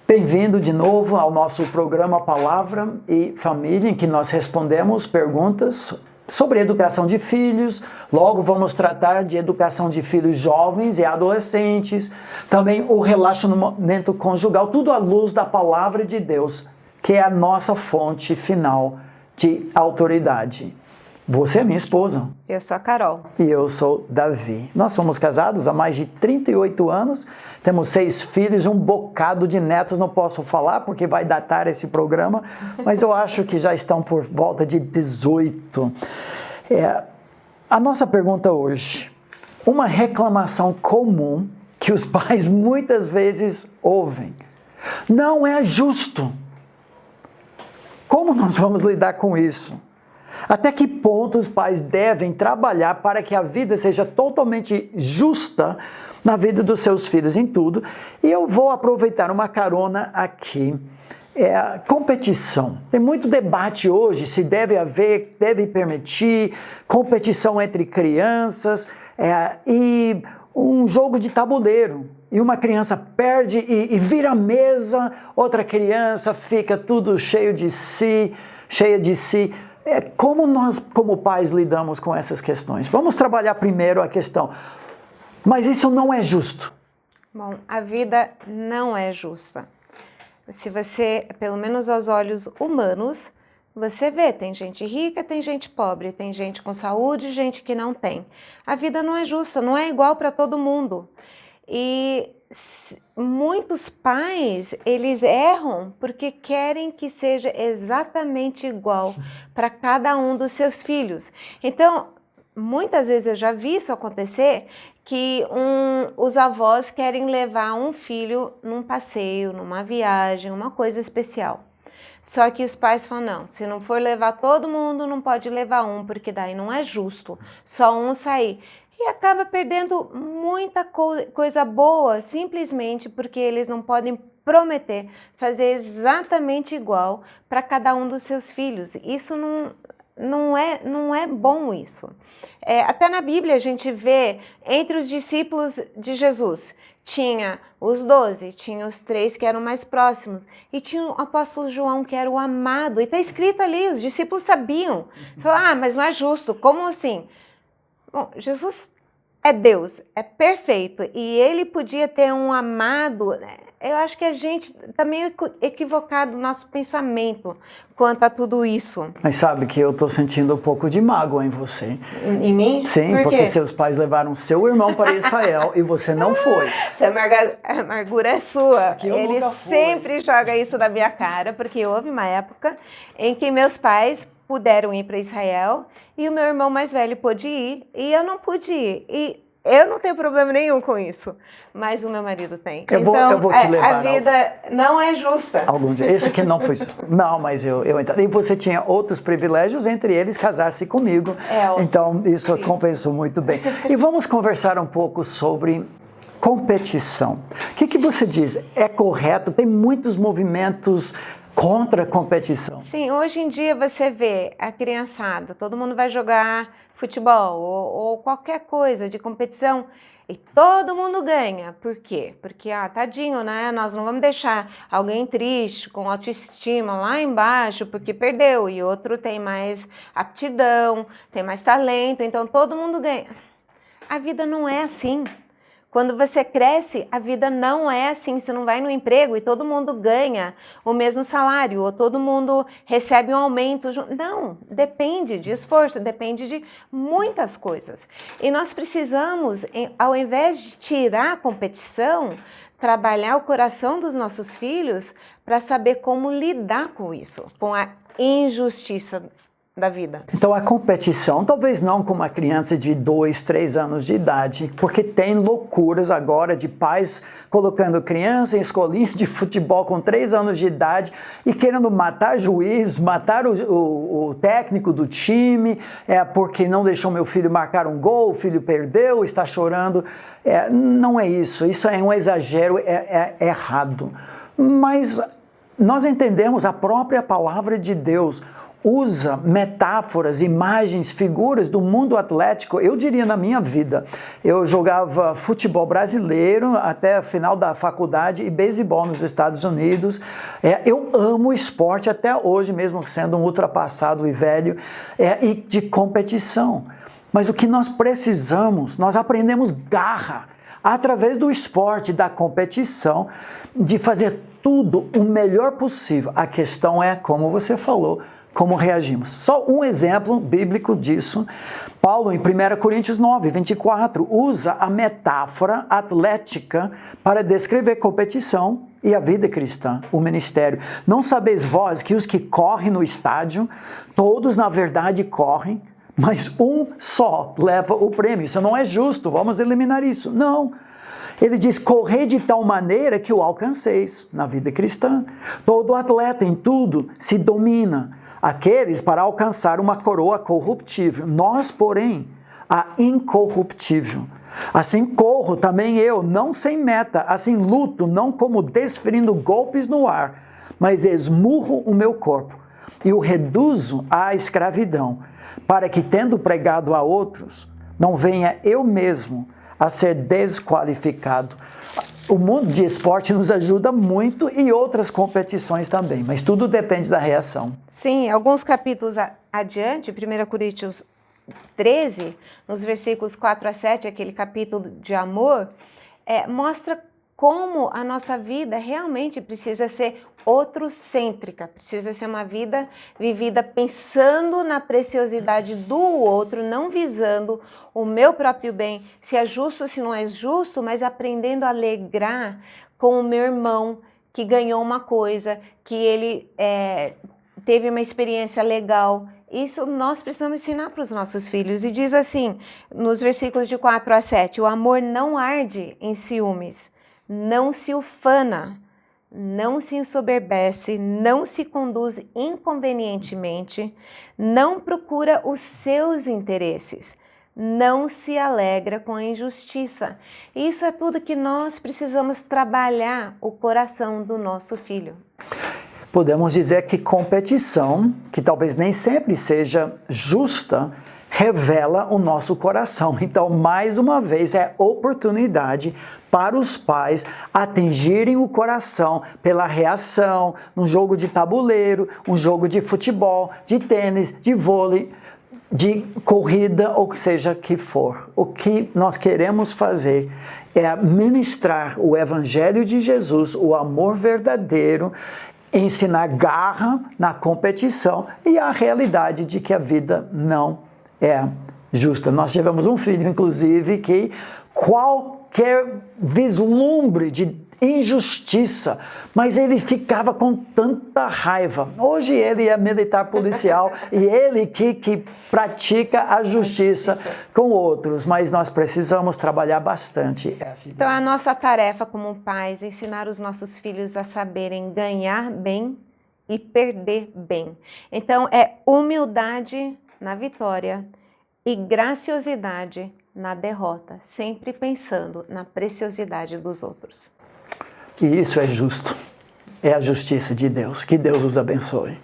Bem-vindo de novo ao nosso programa Palavra e Família, em que nós respondemos perguntas sobre educação de filhos. Logo vamos tratar de educação de filhos jovens e adolescentes, também o relacionamento conjugal, tudo à luz da Palavra de Deus, que é a nossa fonte final de autoridade. Você é minha esposa. Eu sou a Carol. E eu sou Davi. Nós somos casados há mais de 38 anos, temos 6 filhos e um bocado de netos, não posso falar porque vai datar esse programa, mas eu acho que já estão por volta de 18. A nossa pergunta hoje, uma reclamação comum que os pais muitas vezes ouvem: não é justo. Como nós vamos lidar com isso? Até que ponto os pais devem trabalhar para que a vida seja totalmente justa na vida dos seus filhos em tudo? E eu vou aproveitar uma carona aqui. Competição. Tem muito debate hoje se deve permitir competição entre crianças e um jogo de tabuleiro. E uma criança perde e vira mesa, outra criança fica tudo cheia de si. Como nós, como pais, lidamos com essas questões? Vamos trabalhar primeiro a questão. Mas isso não é justo. Bom, a vida não é justa. Se você, pelo menos aos olhos humanos, você vê, tem gente rica, tem gente pobre, tem gente com saúde, gente que não tem. A vida não é justa, não é igual para todo mundo. E muitos pais, eles erram porque querem que seja exatamente igual para cada um dos seus filhos. Então, muitas vezes eu já vi isso acontecer, que os avós querem levar um filho num passeio, numa viagem, uma coisa especial. Só que os pais falam, não, se não for levar todo mundo, não pode levar um, porque daí não é justo, só um sair. E acaba perdendo muita coisa boa, simplesmente porque eles não podem prometer fazer exatamente igual para cada um dos seus filhos. Isso não é bom isso. Até na Bíblia a gente vê, entre os discípulos de Jesus, tinha os 12, tinha os 3 que eram mais próximos, e tinha o apóstolo João, que era o amado. E está escrito ali, os discípulos sabiam. Falaram, mas não é justo, como assim? Bom, Jesus é Deus, é perfeito, e ele podia ter um amado. Eu acho que a gente está meio equivocado no nosso pensamento quanto a tudo isso. Mas sabe que eu estou sentindo um pouco de mágoa em você. Em mim? Sim, porque seus pais levaram seu irmão para Israel e você não foi. Essa amargura é sua. Ele sempre joga isso na minha cara, porque houve uma época em que meus pais puderam ir para Israel e o meu irmão mais velho pôde ir e eu não pude ir. E eu não tenho problema nenhum com isso, mas o meu marido tem. Eu vou te levar. A vida não é justa. Algum dia. Isso aqui não foi justo. Não, mas eu entendo. E você tinha outros privilégios, entre eles casar-se comigo. Então isso compensou muito bem. E vamos conversar um pouco sobre competição. O que você diz? É correto? Tem muitos movimentos contra a competição. Sim, hoje em dia você vê a criançada, todo mundo vai jogar futebol ou qualquer coisa de competição e todo mundo ganha. Por quê? Porque, tadinho, né? Nós não vamos deixar alguém triste, com autoestima lá embaixo, porque perdeu, e outro tem mais aptidão, tem mais talento, então todo mundo ganha. A vida não é assim. Quando você cresce, a vida não é assim. Você não vai no emprego e todo mundo ganha o mesmo salário, ou todo mundo recebe um aumento. Não, depende de esforço, depende de muitas coisas. E nós precisamos, ao invés de tirar a competição, trabalhar o coração dos nossos filhos para saber como lidar com isso, com a injustiça da vida. Então a competição, talvez não com uma criança de 2, 3 anos de idade, porque tem loucuras agora de pais colocando criança em escolinha de futebol com 3 anos de idade e querendo matar juiz, matar o técnico do time, porque não deixou meu filho marcar um gol, o filho perdeu, está chorando. Não é isso, isso é um exagero, é errado. Mas nós entendemos a própria palavra de Deus. usa metáforas, imagens, figuras do mundo atlético. Eu diria na minha vida, eu jogava futebol brasileiro até o final da faculdade e beisebol nos Estados Unidos. Eu amo esporte até hoje, mesmo sendo um ultrapassado e velho, e de competição. Mas o que nós precisamos, nós aprendemos garra através do esporte, da competição, de fazer tudo o melhor possível. A questão é, como você falou, como reagimos. Só um exemplo bíblico disso. Paulo, em 1 Coríntios 9, 24, usa a metáfora atlética para descrever competição e a vida cristã, o ministério. Não sabeis vós que os que correm no estádio, todos na verdade correm, mas um só leva o prêmio. Isso não é justo, vamos eliminar isso. Não. Ele diz, correi de tal maneira que o alcanceis na vida cristã. Todo atleta em tudo se domina. Aqueles para alcançar uma coroa corruptível. Nós, porém, a incorruptível. Assim corro também eu, não sem meta. Assim luto, não como desferindo golpes no ar, mas esmurro o meu corpo e o reduzo à escravidão, para que, tendo pregado a outros, não venha eu mesmo a ser desqualificado. O mundo de esporte nos ajuda muito e outras competições também, mas tudo depende da reação. Sim, alguns capítulos adiante, 1 Coríntios 13, nos versículos 4 a 7, aquele capítulo de amor, mostra como a nossa vida realmente precisa ser outrocêntrica, precisa ser uma vida vivida pensando na preciosidade do outro, não visando o meu próprio bem, se é justo, se não é justo, mas aprendendo a alegrar com o meu irmão que ganhou uma coisa, que ele teve uma experiência legal. Isso nós precisamos ensinar para os nossos filhos. E diz assim, nos versículos de 4 a 7, o amor não arde em ciúmes, não se ufana, não se ensoberbece, não se conduz inconvenientemente, não procura os seus interesses, não se alegra com a injustiça. Isso é tudo que nós precisamos trabalhar o coração do nosso filho. Podemos dizer que competição, que talvez nem sempre seja justa, revela o nosso coração. Então, mais uma vez, é oportunidade para os pais atingirem o coração pela reação, num jogo de tabuleiro, um jogo de futebol, de tênis, de vôlei, de corrida, ou seja que for. O que nós queremos fazer é ministrar o Evangelho de Jesus, o amor verdadeiro, ensinar garra na competição e a realidade de que a vida não é justa. Nós tivemos um filho, inclusive, que qualquer vislumbre de injustiça, mas ele ficava com tanta raiva. Hoje ele é militar policial e ele que pratica a justiça com outros, mas nós precisamos trabalhar bastante. Então a nossa tarefa como pais é ensinar os nossos filhos a saberem ganhar bem e perder bem. Então é humildade na vitória e graciosidade na derrota, sempre pensando na preciosidade dos outros. E isso é justo. É a justiça de Deus. Que Deus os abençoe.